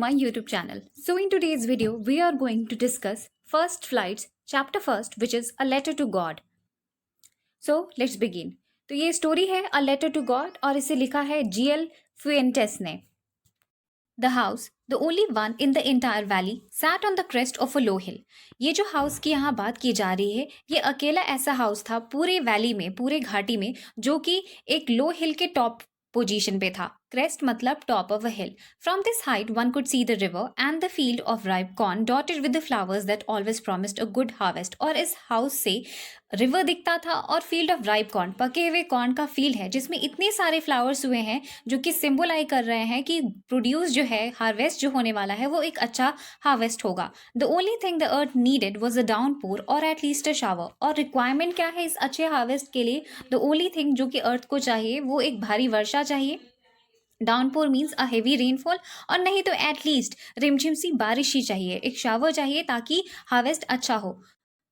my YouTube channel. So in today's video, we are going to discuss First Flights, Chapter First, which is A Letter to God. So let's begin. तो ये story है A Letter to God और इसे लिखा है G.L. Fuentes ने. The house, the only one in the entire valley, sat on the crest of a low hill. ये जो हाउस की यहाँ बात की जा रही है, ये अकेला ऐसा हाउस था पूरे वैली में, पूरे घाटी में, जो कि एक लो हिल के टॉप पोजीशन पे था. क्रेस्ट मतलब top of a hill. From this height, one could see the river and the field of ripe corn dotted with the flowers that always promised a good harvest. और इस house से river दिखता था और field of ripe corn, पके हुए corn का field है जिसमें इतने सारे फ्लावर्स हुए हैं जो कि सिंबलाइज कर रहे हैं कि प्रोड्यूस जो है, हार्वेस्ट जो होने वाला है वो एक अच्छा हार्वेस्ट होगा. The only thing the earth needed was a downpour और एट लीस्ट अ शावर. और रिक्वायरमेंट क्या है इस अच्छे हार्वेस्ट के लिए? द ओनली थिंग जो कि अर्थ को चाहिए वो एक भारी वर्षा चाहिए. Downpour means a heavy rainfall, और नहीं तो एटलीस्ट रिमझिम सी बारिश ही चाहिए, एक शावर चाहिए ताकि हार्वेस्ट अच्छा हो.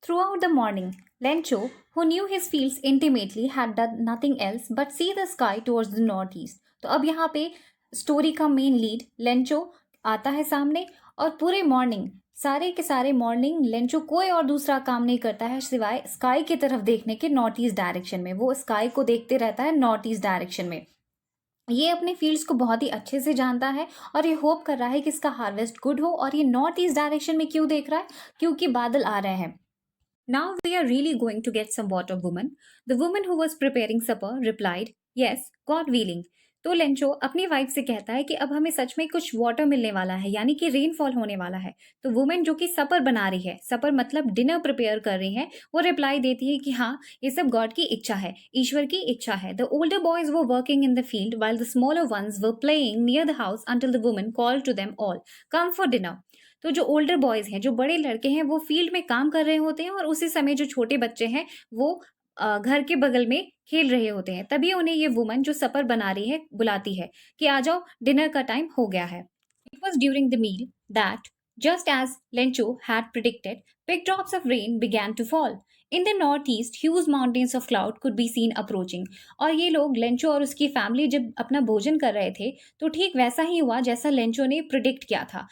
Throughout the morning, Lencho, who knew his fields intimately, had done nothing else but see the sky towards the northeast. तो अब यहाँ पे स्टोरी का मेन लीड लेंचो आता है सामने, और पूरे मॉर्निंग, सारे के सारे मॉर्निंग लेंचो कोई और दूसरा काम नहीं करता है सिवाय स्काई की तरफ देखने के, नॉर्थ ईस्ट डायरेक्शन में. वो स्काई को देखते रहता है नॉर्थ ईस्ट डायरेक्शन में. ये अपने फील्ड्स को बहुत ही अच्छे से जानता है और ये होप कर रहा है कि इसका हार्वेस्ट गुड हो. और ये नॉर्थ ईस्ट डायरेक्शन में क्यों देख रहा है? क्योंकि बादल आ रहे हैं. Now we are really going to get some water, woman. The woman who was preparing supper replied, Yes, God willing. तो लेंचो अपनी वाइफ से कहता है कि अब हमें सच में कुछ वाटर मिलने वाला है, यानी कि रेनफॉल होने वाला है. तो वुमेन जो कि सपर बना रही है, सपर मतलब डिनर प्रिपेयर कर रही है, वो रिप्लाई देती है कि हाँ, ये सब गॉड की इच्छा है, ईश्वर की इच्छा है. The older boys were working in the field while the smaller ones were playing near the house until the woman called to them all, Come for dinner. तो जो ओल्डर बॉयज हैं, जो बड़े लड़के हैं, वो फील्ड में काम कर रहे होते हैं और उसी समय जो छोटे बच्चे हैं वो घर के बगल में खेल रहे होते हैं. तभी उन्हें ये वुमन जो सपर बना रही है बुलाती है कि आ जाओ, डिनर का टाइम हो गया है. It was during the meal that, just as Lencho had predicted, big drops of rain began to fall. In the northeast, huge mountains of cloud could be seen approaching. और ये लोग, Lencho और उसकी family, जब अपना भोजन कर रहे थे तो ठीक वैसा ही हुआ जैसा लेंचो ने प्रिडिक्ट किया था.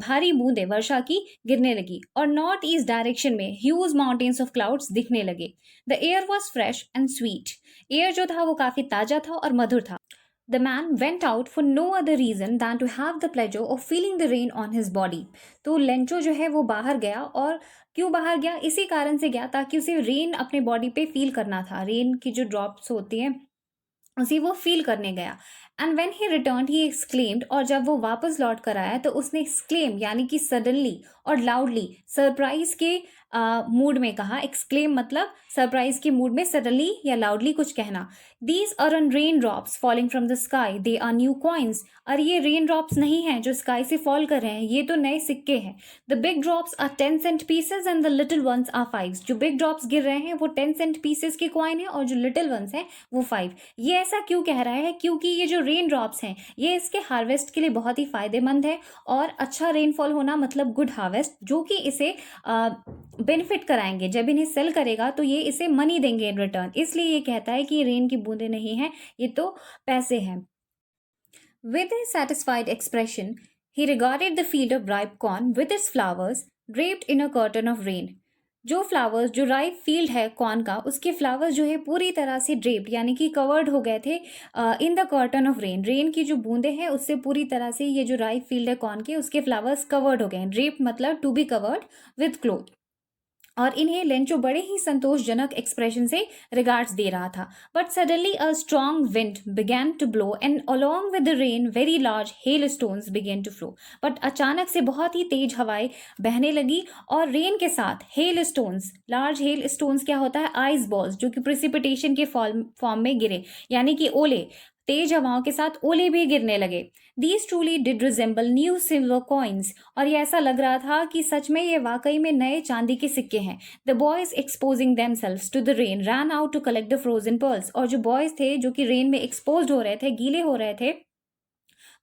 भारी बूंदें वर्षा की गिरने लगी और नॉर्थ ईस्ट डायरेक्शन में ह्यूज माउंटेन्स ऑफ क्लाउड्स दिखने लगे. The air was fresh and sweet. Air जो था वो काफी ताजा था और मधुर था. The man went out for no other reason than to have the pleasure of feeling the rain on his body. तो लेंचो जो है वो बाहर गया, और क्यों बाहर गया? इसी कारण से गया ताकि उसे रेन अपने बॉडी पे फील करना था. रेन की जो ड्रॉप्स होती हैं उसी वो फील करने गया. And when he return he exclaimed, और जब वो वापस लौट कर आया तो उसने एक्सक्लेम यानी कि सडनली और लाउडली, सरप्राइज के मूड में कहा. एक्सक्लेम मतलब सरप्राइज के मूड में सडनली या लाउडली कुछ कहना. These aren't rain drops falling from the sky, they are new coins. और ये रेन ड्रॉप्स नहीं हैं जो स्काई से फॉल कर रहे हैं, ये तो नए सिक्के हैं. The big drops are 10 cent pieces and the little ones are 5. जो बिग ड्रॉप्स गिर रहे हैं वो 10 सेंट पीसेज के कॉइन है और जो लिटिल वंस हैं वो 5. ये ऐसा क्यों कह रहा है? क्योंकि ये जो रेन ड्रॉप्स हैं ये इसके हार्वेस्ट के लिए बहुत ही फायदेमंद है, और अच्छा रेनफॉल होना मतलब गुड हार्वेस्ट, जो कि इसे बेनिफिट कराएंगे. जब इन्हें सेल करेगा तो ये इसे मनी देंगे इन रिटर्न. इसलिए ये कहता है कि ये रेन की बूंदें नहीं हैं, ये तो पैसे हैं. With a satisfied expression, he regarded the field of ripe corn with its flowers draped in a curtain of rain. जो फ्लावर्स, जो राइप फील्ड है कॉर्न का, उसके फ्लावर्स जो है पूरी तरह से ड्रेप्ड यानी कि कवर्ड हो गए थे in the curtain of rain. Rain की जो बूंदे हैं उससे पूरी तरह से ये जो राइप फील्ड है कॉर्न के, उसके फ्लावर्स कवर्ड हो गए हैं. ड्रेप्ड मतलब to be covered with cloth. और इन्हें लेंचो बड़े ही संतोषजनक एक्सप्रेशन से रिगार्ड्स दे रहा था. But suddenly a strong wind began to blow and along with the rain very large hail stones began to flow. But अचानक से बहुत ही तेज हवाएं बहने लगी और रेन के साथ hail stones, large hail stones क्या होता है? आइस बॉल्स, जो कि प्रिसिपिटेशन के फॉर्म में गिरे, यानी कि ओले. तेज हवाओं के साथ ओले भी गिरने लगे. These truly did resemble new silver coins. और ये ऐसा लग रहा था कि सच में ये वाकई में नए चांदी के सिक्के हैं. The boys exposing themselves to the rain ran out to collect the frozen pearls. और जो बॉयज थे जो कि रेन में एक्सपोज हो रहे थे, गीले हो रहे थे,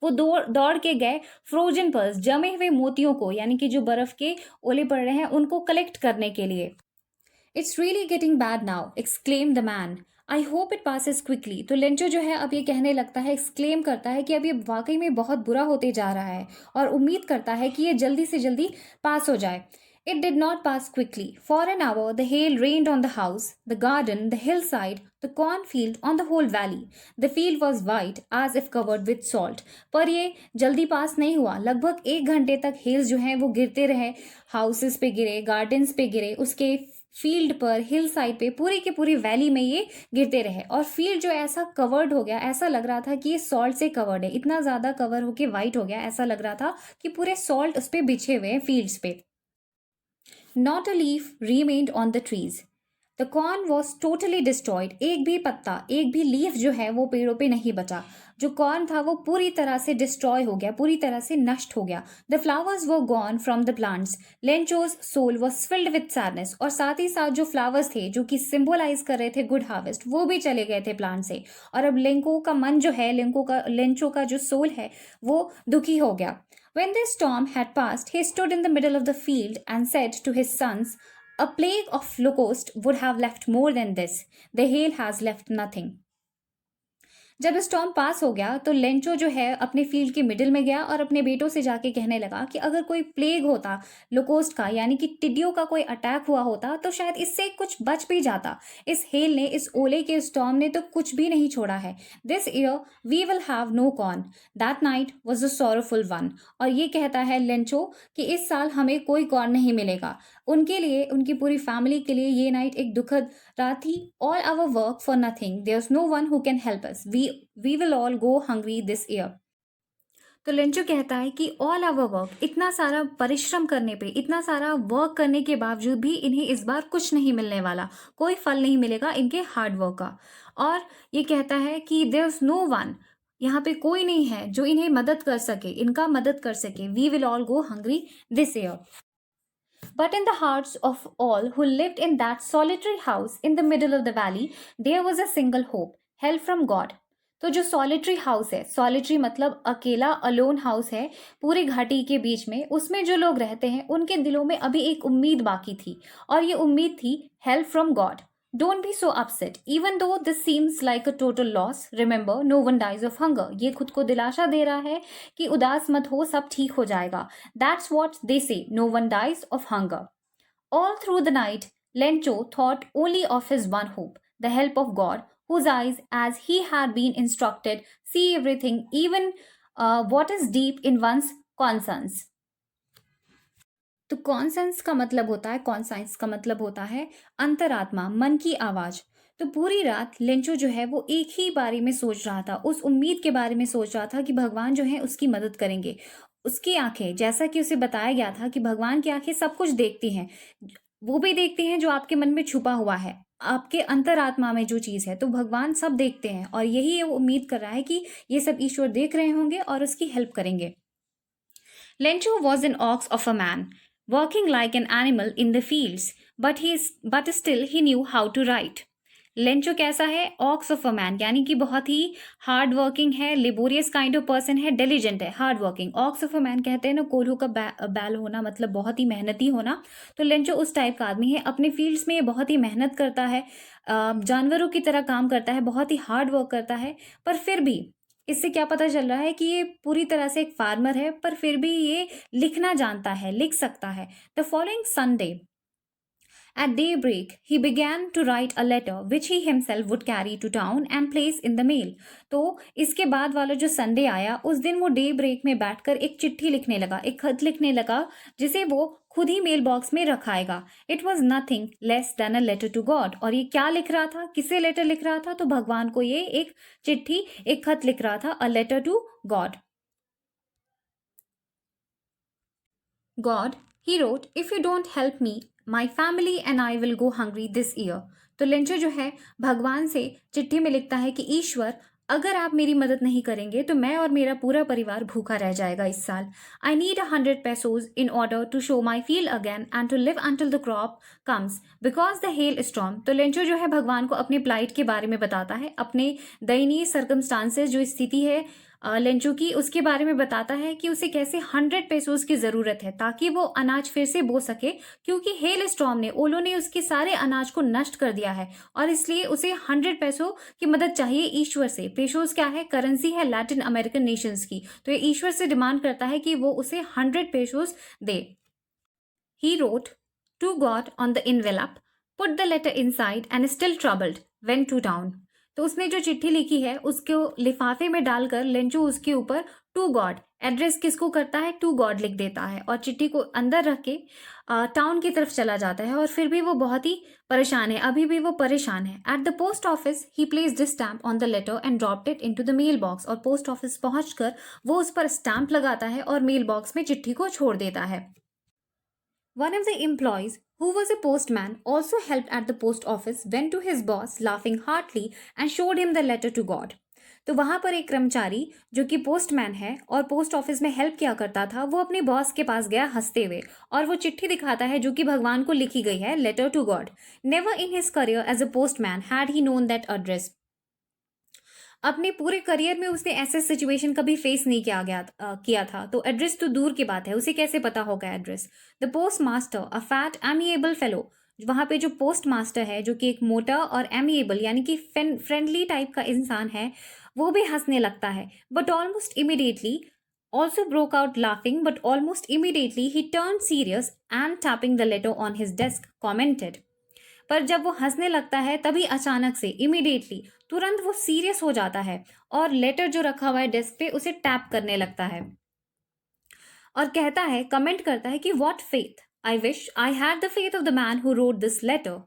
वो दौड़ के गए फ्रोजन पर्ल्स, जमे हुए मोतियों को, यानी कि जो बर्फ के ओले पड़ रहे हैं उनको कलेक्ट करने के लिए. It's really getting bad now, exclaimed the man. I hope it passes quickly. तो लेंचो जो है अब ये कहने लगता है, एक्सक्लेम करता है कि अब ये वाकई में बहुत बुरा होते जा रहा है और उम्मीद करता है कि ये जल्दी से जल्दी पास हो जाए। It did not pass quickly. For an hour, the hail rained on the house, the garden, the hillside, the cornfield, on the whole valley. The field was white as if covered with salt. पर ये जल्दी पास नहीं हुआ। लगभग 1 घंटे तक हेल्स जो हैं वो गिरते रहे, हाउसेस पे गिरे, गार्डन्स पे गिरे, उसके फील्ड पर, हिल साइड पे, पूरी की पूरी वैली में ये गिरते रहे। और फील्ड जो ऐसा कवर्ड हो गया, ऐसा लग रहा था कि ये सॉल्ट से कवर्ड है, इतना ज़्यादा कवर होके वाइट हो गया, ऐसा लग रहा था कि पूरे सॉल्ट उस पर बिछे हुए हैं फील्ड्स पे। Not a leaf remained on the trees. The corn was totally destroyed. एक भी पत्ता, एक भी लीफ जो है वो पेड़ों पे नहीं बचा। जो कॉर्न था वो पूरी तरह से डिस्ट्रॉय हो गया, पूरी तरह से नष्ट हो गया। The flowers were gone from the plants. Lencho's soul was filled with sadness. और साथ ही साथ जो फ्लावर्स थे जो कि सिंबलाइज कर रहे थे गुड हार्वेस्ट, वो भी चले गए थे प्लांट से। और अब लेंको का मन जो है, लेंचो का जो सोल है वो दुखी हो गया। When this storm had passed, he stood in the middle of the field and said to his sons, "A plague of locusts would have left more than this. The hail has left nothing." जब storm पास हो गया तो Lencho जो है अपने field के middle में गया और अपने बेटों से जाके कहने लगा कि अगर कोई प्लेग होता लोकोस्ट का, यानी कि टिड्डियों का कोई अटैक हुआ होता, तो शायद इससे कुछ बच भी जाता। इस हेल ने, इस ओले के स्टॉर्म ने तो कुछ भी नहीं छोड़ा है। This year we will have no corn. That night was a sorrowful one. और ये कहता है लेंचो कि इस साल हमें कोई कॉर्न नहीं मिलेगा। उनके लिए, उनकी पूरी फैमिली के लिए ये नाइट एक दुखद रात थी। All our work for nothing, there is no one who can help us, we will all go hungry this year. तो लेंचो कहता है कि ऑल आवर वर्क, इतना सारा परिश्रम करने पे, इतना सारा वर्क करने के बावजूद भी इन्हें इस बार कुछ नहीं मिलने वाला, कोई फल नहीं मिलेगा इनके हार्ड वर्क का। और ये कहता है कि देयर इज नो वन, यहाँ पे कोई नहीं है जो इन्हें मदद कर सके, इनका मदद कर सके। We will all go hungry this year. But in the hearts of all who lived in that solitary house in the middle of the valley, there was a single hope, help from God. तो जो solitary house है, solitary मतलब अकेला, alone house है पूरी घाटी के बीच में, उसमें जो लोग रहते हैं उनके दिलों में अभी एक उम्मीद बाकी थी, और ये उम्मीद थी help from God. Don't be so upset. Even though this seems like a total loss, remember, no one dies of hunger. ये खुद को दिलासा दे रहा है कि उदास मत हो, सब ठीक हो जाएगा। That's what they say. No one dies of hunger. All through the night, Lencho thought only of his one hope, the help of God, whose eyes, as he had been instructed, see everything, even what is deep in one's conscience. तो conscience का मतलब होता है, conscience का मतलब होता है अंतरात्मा, मन की आवाज। तो पूरी रात लेंचो जो है वो एक ही बारे में सोच रहा था, उस उम्मीद के बारे में सोच रहा था कि भगवान जो है उसकी मदद करेंगे। उसकी आंखें, जैसा कि उसे बताया गया था कि भगवान की आंखें सब कुछ देखती हैं, वो भी देखती हैं जो आपके मन में छुपा हुआ है, आपके अंतरात्मा में जो चीज़ है, तो भगवान सब देखते हैं। और यही वो उम्मीद कर रहा है कि ये सब ईश्वर देख रहे होंगे और उसकी हेल्प करेंगे। Lencho was an ox of a man, working like an animal in the fields, but still he knew how to write. Lencho कैसा है? ऑक्स ऑफ अ मैन, यानी कि बहुत ही हार्ड वर्किंग है, लेबोरियस काइंड ऑफ पर्सन है, diligent है, hard working. Ox of a man कहते हैं ना, कोल्हू का बैल होना मतलब बहुत ही मेहनती होना। तो लेंचो उस टाइप का आदमी है, अपने फील्ड्स में ये बहुत ही मेहनत करता है, जानवरों की तरह काम करता है, बहुत ही हार्ड वर्क करता है। पर फिर भी इससे क्या पता चल रहा है कि ये पूरी तरह से एक फार्मर है, पर फिर भी ये लिखना जानता है, लिख सकता है। The following Sunday at daybreak he began to write a letter which he himself would carry to town and place in the mail. तो इसके बाद वाला जो संडे आया, उस दिन वो डे ब्रेक में बैठकर एक चिट्ठी लिखने लगा, एक खत लिखने लगा, जिसे वो खुद ही मेल बॉक्स में रखाएगा। It was nothing less than a letter to God. और ये क्या लिख रहा था, किसे लेटर लिख रहा था? तो भगवान को ये एक चिट्ठी, एक खत लिख रहा था, a letter to God. God, he wrote, if you don't help me, my family and I will go hungry this year. तो लेंचो जो है भगवान से चिट्ठी में लिखता है कि ईश्वर, अगर आप मेरी मदद नहीं करेंगे तो मैं और मेरा पूरा परिवार भूखा रह जाएगा इस साल। I need 100 pesos in order to show my field again and to live until the crop comes because the hail storm. तो लेंचो जो है भगवान को अपने प्लाइट के बारे में बताता है, अपने दयनीय सर्कमस्टांसेस, जो स्थिति है लेंचो की, उसके बारे में बताता है कि उसे कैसे 100 पेसोस की ज़रूरत है ताकि वो अनाज फिर से बो सके, क्योंकि हेल स्टॉर्म ने, ओलो ने उसके सारे अनाज को नष्ट कर दिया है और इसलिए उसे 100 पैसों की मदद चाहिए ईश्वर से। पेसोस क्या है? करेंसी है लैटिन अमेरिकन नेशंस की। तो ये ईश्वर से डिमांड करता है कि वो उसे 100 pesos they. He wrote to God on the envelope, put the letter inside and still troubled, went to town. तो उसने जो चिट्ठी लिखी है उसको लिफाफे में डालकर लेंचो उसके ऊपर टू गॉड, एड्रेस किसको करता है? टू गॉड लिख देता है और चिट्ठी को अंदर रख के टाउन की तरफ चला जाता है। और फिर भी वो बहुत ही परेशान है, अभी भी वो परेशान है। At the post office he placed the stamp on the letter and dropped it into the mail box. और पोस्ट ऑफिस पहुंचकर वो उस पर स्टैम्प लगाता है और मेल बॉक्स में चिट्ठी को छोड़ देता है। One of the employees, who was a postman, also helped at the post office, went to his boss laughing heartily and showed him the letter to God. तो वहां पर एक कर्मचारी जो कि पोस्टमैन है और पोस्ट ऑफिस में हेल्प किया करता था, वो अपने बॉस के पास गया हंसते हुए और वो चिट्ठी दिखाता है जो कि भगवान को लिखी गई है, letter to God. Never in his career as a postman had he known that address. अपने पूरे करियर में उसने ऐसे सिचुएशन कभी फेस नहीं किया था, तो एड्रेस तो दूर की बात है, उसे कैसे पता होगा address. The post master, a fat amiable fellow, वहां पे जो पोस्ट मास्टर है जो कि एक मोटा और एमिएबल यानी कि फ्रेंडली टाइप का इंसान है, वो भी हंसने लगता है। But almost immediately also broke out laughing, but almost immediately he turned serious and tapping the letter on his desk commented. पर जब वो हंसने लगता है तभी अचानक से, इमीडिएटली, तुरंत वो सीरियस हो जाता है और लेटर जो रखा हुआ है डेस्क पे उसे टैप करने लगता है और कहता है, कमेंट करता है कि what faith, I wish I had the faith of the man who wrote this letter,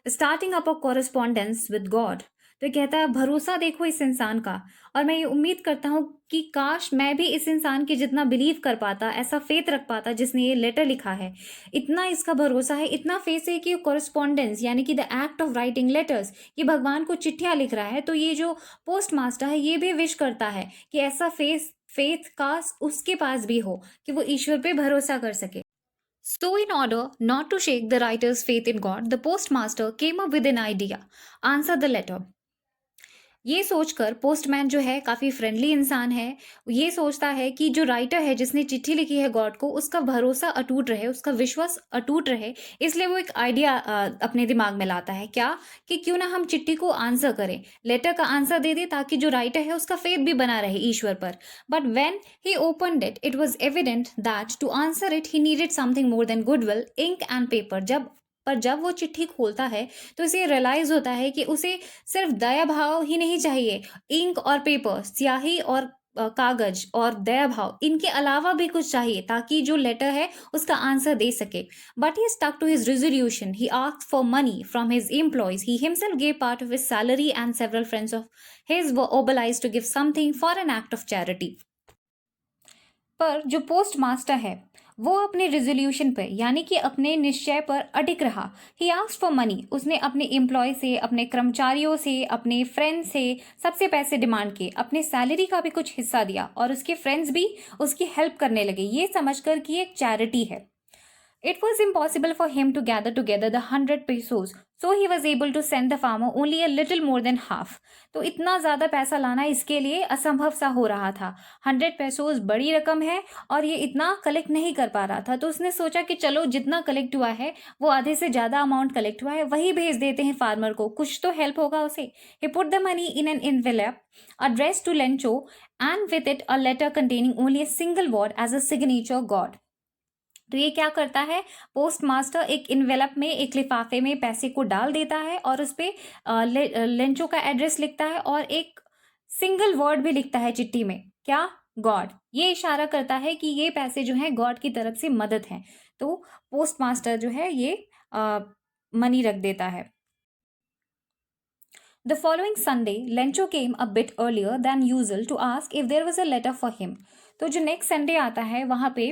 starting up a correspondence with God. तो कहता है, भरोसा देखो इस इंसान का, और मैं ये उम्मीद करता हूँ कि काश मैं भी इस इंसान के जितना बिलीव कर पाता, ऐसा फेथ रख पाता जिसने ये लेटर लिखा है। इतना इसका भरोसा है, इतना फेथ है कि कॉरेस्पॉन्डेंस यानी कि the act of writing letters, ये भगवान को चिट्ठियाँ लिख रहा है। तो ये जो पोस्ट मास्टर है ये भी विश करता है कि ऐसा फेथ काश उसके पास भी हो कि वो ईश्वर पे भरोसा कर सके। So, in order not to shake the writer's faith in God, the postmaster came up with an idea. Answer the letter. ये सोचकर पोस्टमैन जो है काफ़ी फ्रेंडली इंसान है, ये सोचता है कि जो राइटर है जिसने चिट्ठी लिखी है गॉड को, उसका भरोसा अटूट रहे, उसका विश्वास अटूट रहे, इसलिए वो एक आइडिया अपने दिमाग में लाता है। क्या? कि क्यों ना हम चिट्ठी को आंसर करें, लेटर का आंसर दे दे, ताकि जो राइटर है उसका फेथ भी बना रहे ईश्वर पर। But when he opened it, it was evident that to answer it he needed something more than goodwill, ink and paper. जब वो चिट्ठी खोलता है तो इसे रियलाइज होता है कि उसे सिर्फ दया भाव ही नहीं चाहिए, इंक और पेपर, स्याही और कागज और दया भाव, इनके अलावा भी कुछ चाहिए ताकि जो लेटर है उसका आंसर दे सके। But he stuck to his resolution, he asked for money from his employees, he himself gave part of his salary and several friends of his were obliged to give something for an act of charity. पर जो post master है वो अपने resolution पर यानी कि अपने निश्चय पर अडिग रहा। ही आस्क्ड फॉर मनी, उसने अपने एम्प्लॉय से, अपने कर्मचारियों से, अपने फ्रेंड्स से सबसे पैसे डिमांड किए, अपने सैलरी का भी कुछ हिस्सा दिया और उसके फ्रेंड्स भी उसकी हेल्प करने लगे, ये समझकर कि एक चैरिटी है। It was impossible for him to gather together the 100 pesos, so he was able to send the farmer only a little more than half. तो इतना ज़्यादा पैसा लाना इसके लिए असंभव सा हो रहा था। 100 पेसोस बड़ी रकम है और ये इतना कलेक्ट नहीं कर पा रहा था, तो उसने सोचा कि चलो जितना कलेक्ट हुआ है वो आधे से ज़्यादा अमाउंट कलेक्ट हुआ है वही भेज देते हैं फार्मर को, कुछ तो हेल्प होगा उसे। He put the money in an envelope addressed to Lencho and with it a letter containing only a single word as a signature God. तो ये क्या करता है, पोस्ट मास्टर एक इन्वेलप में, एक लिफाफे में पैसे को डाल देता है और उस पर लेंचो का एड्रेस लिखता है और एक सिंगल वर्ड भी लिखता है चिट्ठी में, क्या? गॉड। ये इशारा करता है कि ये पैसे जो हैं गॉड की तरफ से मदद है। तो पोस्ट मास्टर जो है ये मनी रख देता है। The following Sunday, Lencho came a bit earlier than usual to ask if there was a letter for him. तो जो नेक्स्ट संडे आता है वहाँ पे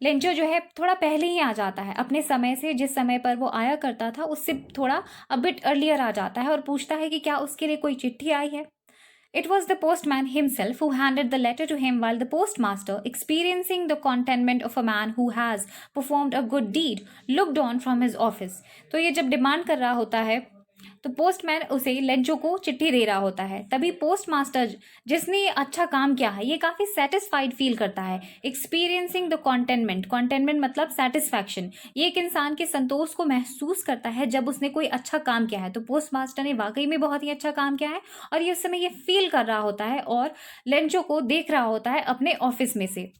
लेंचो जो है थोड़ा पहले ही आ जाता है, अपने समय से, जिस समय पर वो आया करता था उससे थोड़ा a bit earlier आ जाता है और पूछता है कि क्या उसके लिए कोई चिट्ठी आई है। It was the postman himself who handed the letter to him, while the postmaster, experiencing the contentment of a man who has performed a good deed, looked on from his office. तो ये जब demand कर रहा होता है तो postman उसे Lencho को चिट्ठी दे रहा होता है। तभी पोस्ट मास्टर, जिसने ये अच्छा काम किया है, ये काफ़ी सेटिस्फाइड फील करता है। एक्सपीरियंसिंग द कॉन्टेनमेंट, कॉन्टेनमेंट मतलब सेटिस्फैक्शन, ये एक इंसान के संतोष को महसूस करता है जब उसने कोई अच्छा काम किया है। तो पोस्ट मास्टर ने वाकई में बहुत ही अच्छा काम किया है और ये उस समय ये फील कर रहा होता है और लेंचो को देख रहा होता है अपने ऑफिस में से।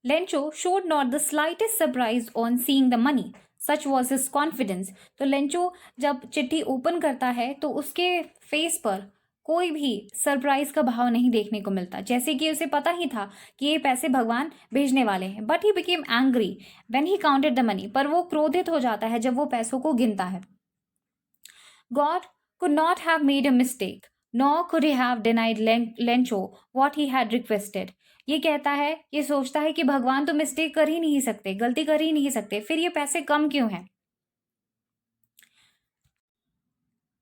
Lencho showed not the slightest surprise on seeing the money. Such was his confidence. तो लेंचो जब चिट्ठी ओपन करता है तो उसके फेस पर कोई भी सरप्राइज का भाव नहीं देखने को मिलता, जैसे कि उसे पता ही था कि ये पैसे भगवान भेजने वाले हैं। But he became angry when he counted the money, पर वो क्रोधित हो जाता है जब वो पैसों को गिनता है। God could not have made a mistake, nor could he have denied Lencho what he had requested. ये कहता है, ये सोचता है कि भगवान तो मिस्टेक कर ही नहीं सकते, गलती कर ही नहीं सकते, फिर ये पैसे कम क्यों हैं?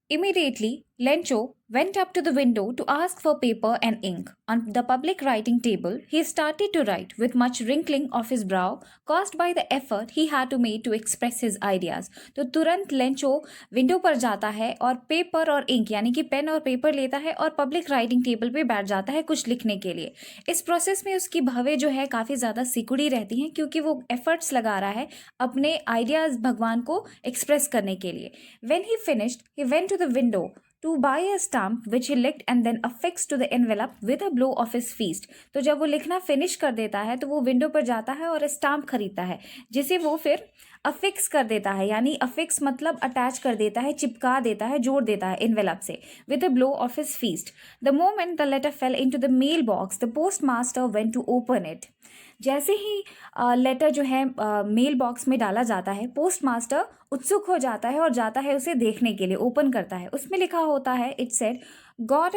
Immediately, Lencho went up to the window to ask for paper and ink. On the public writing table, he started to write with much wrinkling of his brow caused by the effort he had to make to express his ideas. तो तुरंत Lencho window पर जाता है और paper और ink यानी कि pen और पेपर लेता है और पब्लिक राइटिंग टेबल पे बैठ जाता है कुछ लिखने के लिए। इस प्रोसेस में उसकी भवें जो है काफ़ी ज़्यादा सिकुड़ी रहती हैं क्योंकि वो एफर्ट्स लगा रहा है अपने आइडियाज़ भगवान को एक्सप्रेस करने के लिए। When he finished, he went to the window to buy a stamp which he licked and then affixed to the envelope with a blow of his fist. तो जब वो लिखना फिनिश कर देता है तो वो विंडो पर जाता है और स्टाम्प खरीदता है जिसे वो फिर अफिक्स कर देता है, यानी अफिक्स मतलब अटैच कर देता है, चिपका देता है, जोड़ देता है एनवेलप से with a blow of his fist. The moment the letter fell into the mail box the post master went to open it. जैसे ही लेटर जो है मेल बॉक्स में डाला जाता है, पोस्ट मास्टर उत्सुक हो जाता है और जाता है उसे देखने के लिए, ओपन करता है। उसमें लिखा होता है, it said, God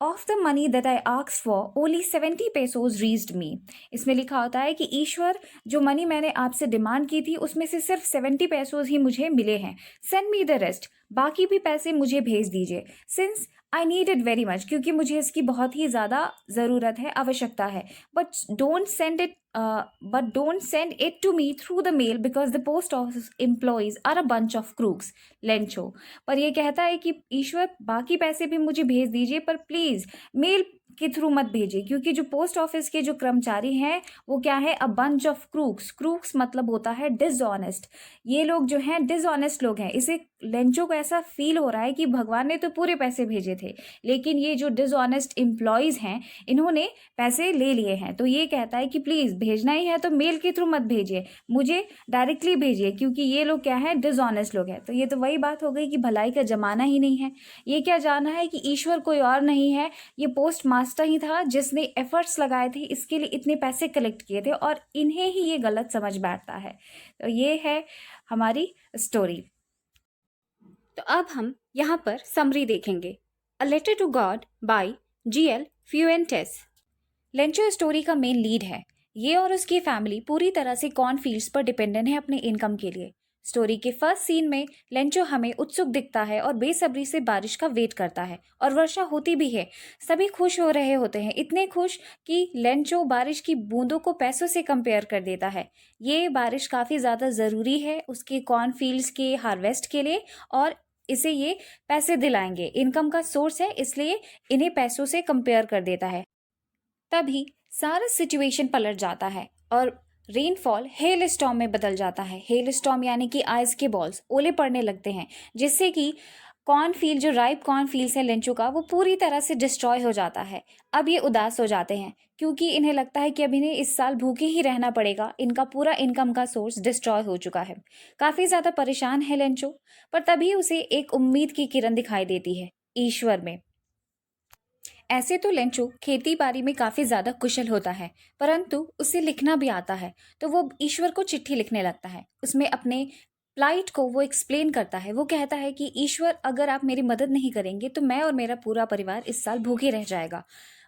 of the money that I asked for only 70 pesos reached me. इसमें लिखा होता है कि ईश्वर, जो मनी मैंने आपसे डिमांड की थी उसमें से सिर्फ 70 पेसोज ही मुझे मिले हैं। सेंड मी द रेस्ट, बाकी भी पैसे मुझे भेज दीजिए। Since I need it very much, क्योंकि मुझे इसकी बहुत ही ज़्यादा ज़रूरत है, आवश्यकता है। But don't send it to me through the mail because the post office employees are a bunch of crooks. Lencho पर यह कहता है कि ईश्वर बाकी पैसे भी मुझे भेज दीजिए, पर प्लीज़ मेल के थ्रू मत भेजिए, क्योंकि जो पोस्ट ऑफिस के जो कर्मचारी हैं वो क्या है, अ बंच ऑफ क्रूक्स। क्रूक्स मतलब होता है डिसऑनेस्ट। ये लोग जो हैं डिसऑनेस्ट लोग हैं। इसे लेंचो को ऐसा फील हो रहा है कि भगवान ने तो पूरे पैसे भेजे थे, लेकिन ये जो डिसऑनेस्ट एम्प्लॉयज़ हैं इन्होंने पैसे ले लिए हैं। तो ये कहता है कि प्लीज़ भेजना ही है तो मेल के थ्रू मत भेजिए, मुझे डायरेक्टली भेजिए, क्योंकि ये लोग क्या है, डिसऑनेस्ट लोग हैं। तो ये तो वही बात हो गई कि भलाई का जमाना ही नहीं है। ये क्या जाना है कि ईश्वर कोई और नहीं है, ये पोस्ट मास्टर ही था जिसने एफर्ट्स लगाए थे, इसके लिए इतने पैसे कलेक्ट किए थे और इन्हें ही ये गलत समझ बैठता है। तो ये है हमारी स्टोरी। तो अब हम यहाँ पर समरी देखेंगे। A letter to God by GL Fuentes. Lencho story का मेन लीड है। ये और उसकी फैमिली पूरी तरह से कॉर्नफील्ड्स पर डिपेंडेंट है अपने इनकम के लिए। स्टोरी के फर्स्ट सीन में लेंचो हमें उत्सुक दिखता है और बेसब्री से बारिश का वेट करता है, और वर्षा होती भी है। सभी खुश हो रहे होते हैं, इतने खुश कि लेंचो बारिश की बूंदों को पैसों से कंपेयर कर देता है। ये बारिश काफ़ी ज़्यादा ज़रूरी है उसके कॉर्नफील्ड्स के हार्वेस्ट के लिए, और इसे ये पैसे दिलाएंगे, इनकम का सोर्स है, इसलिए इन्हें पैसों से कंपेयर कर देता है। तभी सारा सिचुएशन पलट जाता है और रेनफॉल हेल स्टॉर्म में बदल जाता है। हेल स्टॉर्म यानी कि आइस के बॉल्स, ओले पड़ने लगते हैं, जिससे कि कॉर्नफील्ड, जो राइप कॉर्नफील्ड्स है लेंचो का, वो पूरी तरह से डिस्ट्रॉय हो जाता है। अब ये उदास हो जाते हैं क्योंकि इन्हें लगता है कि अब इन्हें इस साल भूखे ही रहना पड़ेगा, इनका पूरा इनकम का सोर्स डिस्ट्रॉय हो चुका है। काफ़ी ज़्यादा परेशान है लेंचो, पर तभी उसे एक उम्मीद की किरण दिखाई देती है, ईश्वर में। ऐसे तो लेंचो खेती बाड़ी में काफ़ी ज़्यादा कुशल होता है, परंतु उसे लिखना भी आता है। तो वो ईश्वर को चिट्ठी लिखने लगता है, उसमें अपने प्लाइट को वो एक्सप्लेन करता है। वो कहता है कि ईश्वर, अगर आप मेरी मदद नहीं करेंगे तो मैं और मेरा पूरा परिवार इस साल भूखे रह जाएगा।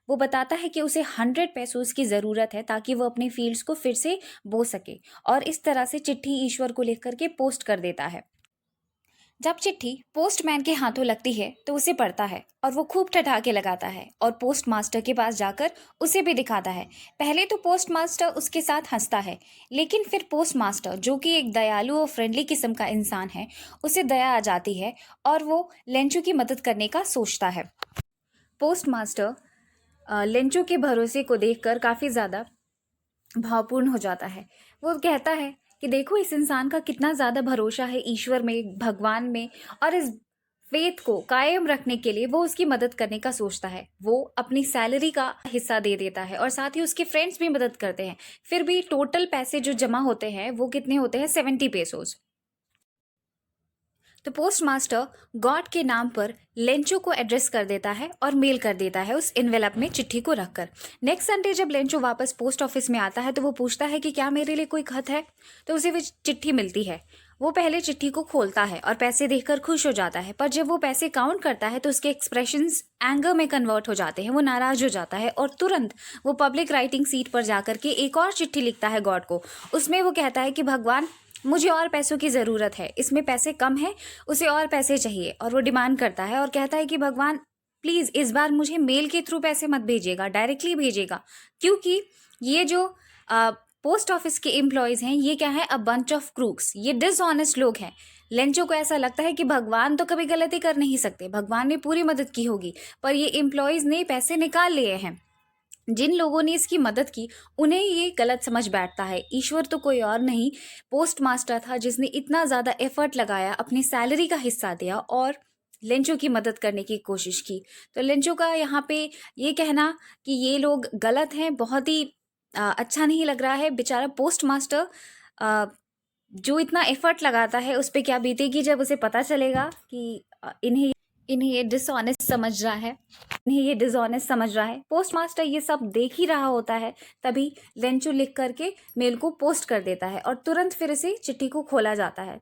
वो बताता है कि उसे 100 पेसोस की ज़रूरत है ताकि वो अपने फील्ड्स को फिर से बो सके, और इस तरह से चिट्ठी ईश्वर को लिख करके पोस्ट कर देता है। जब चिट्ठी पोस्टमैन के हाथों लगती है तो उसे पढ़ता है और वो खूब ठठाके लगाता है और पोस्ट मास्टर के पास जाकर उसे भी दिखाता है। पहले तो पोस्ट मास्टर उसके साथ हंसता है, लेकिन फिर पोस्ट मास्टर, जो कि एक दयालु और फ्रेंडली किस्म का इंसान है, उसे दया आ जाती है और वो लेंचो की मदद करने का सोचता है। पोस्ट मास्टर लेंचो के भरोसे को देखकर काफ़ी ज़्यादा भावपूर्ण हो जाता है। वो कहता है कि देखो इस इंसान का कितना ज़्यादा भरोसा है ईश्वर में, भगवान में, और इस फेथ को कायम रखने के लिए वो उसकी मदद करने का सोचता है। वो अपनी सैलरी का हिस्सा दे देता है और साथ ही उसके फ्रेंड्स भी मदद करते हैं। फिर भी टोटल पैसे जो जमा होते हैं वो कितने होते हैं? 70 पेसोस। तो पोस्ट मास्टर गॉड के नाम पर लेंचो को एड्रेस कर देता है और मेल कर देता है उस इन्वेलप में चिट्ठी को रखकर। नेक्स्ट संडे जब लेंचो वापस पोस्ट ऑफिस में आता है तो वो पूछता है कि क्या मेरे लिए कोई खत है। तो उसे वो चिट्ठी मिलती है। वो पहले चिट्ठी को खोलता है और पैसे देखकर खुश हो जाता है, पर जब वो पैसे काउंट करता है तो उसके एक्सप्रेशंस एंगर में कन्वर्ट हो जाते हैं। वो नाराज हो जाता है और तुरंत वो पब्लिक राइटिंग सीट पर जाकर के एक और चिट्ठी लिखता है गॉड को। उसमें वो कहता है कि भगवान, मुझे और पैसों की ज़रूरत है, इसमें पैसे कम है, उसे और पैसे चाहिए। और वो डिमांड करता है और कहता है कि भगवान प्लीज़ इस बार मुझे मेल के थ्रू पैसे मत भेजिएगा, डायरेक्टली भेजिएगा, क्योंकि ये जो पोस्ट ऑफिस के एम्प्लॉयज़ हैं ये क्या है? अ बंच ऑफ क्रूक्स, ये डिसऑनेस्ट लोग हैं। लेंचो को ऐसा लगता है कि भगवान तो कभी गलती कर नहीं सकते, भगवान ने पूरी मदद की होगी, पर ये एम्प्लॉयज़ ने पैसे निकाल लिए हैं। जिन लोगों ने इसकी मदद की उन्हें ये गलत समझ बैठता है। ईश्वर तो कोई और नहीं, पोस्ट मास्टर था जिसने इतना ज़्यादा एफर्ट लगाया, अपनी सैलरी का हिस्सा दिया और लेंचो की मदद करने की कोशिश की। तो लेंचो का यहाँ पे ये कहना कि ये लोग गलत हैं बहुत ही अच्छा नहीं लग रहा है। बेचारा पोस्ट मास्टर जो इतना एफर्ट लगाता है उस पर क्या बीतेगी जब उसे पता चलेगा कि इन्हें ये डिसऑनेस्ट समझ रहा है, पोस्ट मास्टर ये सब देख ही रहा होता है। तभी लेंचो लिख करके मेल को पोस्ट कर देता है और तुरंत फिर इसे चिट्ठी को खोला जाता है।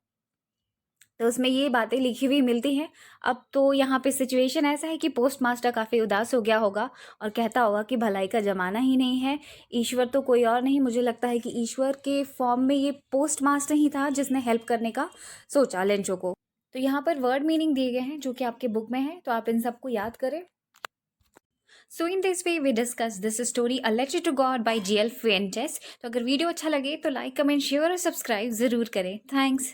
तो उसमें ये बातें लिखी हुई मिलती हैं। अब तो यहाँ पे सिचुएशन ऐसा है कि पोस्ट मास्टर काफ़ी उदास हो गया होगा और कहता होगा कि भलाई का ज़माना ही नहीं है, ईश्वर तो कोई और नहीं। मुझे लगता है कि ईश्वर के फॉर्म में ये पोस्ट मास्टर ही था जिसने हेल्प करने का सोचा लेंचो को। तो यहाँ पर वर्ड मीनिंग दिए गए हैं जो कि आपके बुक में है, तो आप इन सबको याद करें। So in this way we discuss this story a letter to God by GL Fuentes. तो अगर वीडियो अच्छा लगे तो लाइक, कमेंट, शेयर और सब्सक्राइब ज़रूर करें। थैंक्स।